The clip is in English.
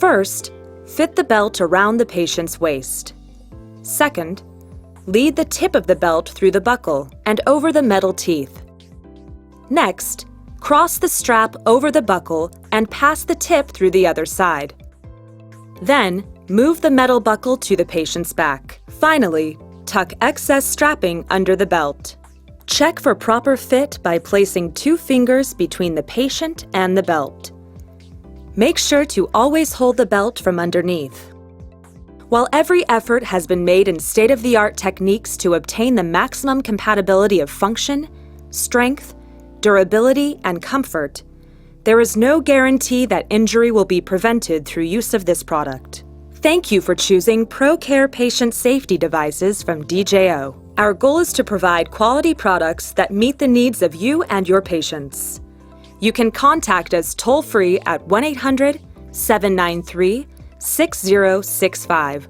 First, fit the belt around the patient's waist. Second, lead the tip of the belt through the buckle and over the metal teeth. Next, cross the strap over the buckle and pass the tip through the other side. Then, move the metal buckle to the patient's back. Finally, tuck excess strapping under the belt. Check for proper fit by placing 2 fingers between the patient and the belt. Make sure to always hold the belt from underneath. While every effort has been made in state-of-the-art techniques to obtain the maximum compatibility of function, strength, durability, and comfort, there is no guarantee that injury will be prevented through use of this product. Thank you for choosing Procare patient safety devices from DJO. Our goal is to provide quality products that meet the needs of you and your patients. You can contact us toll-free at 1-800-793-6065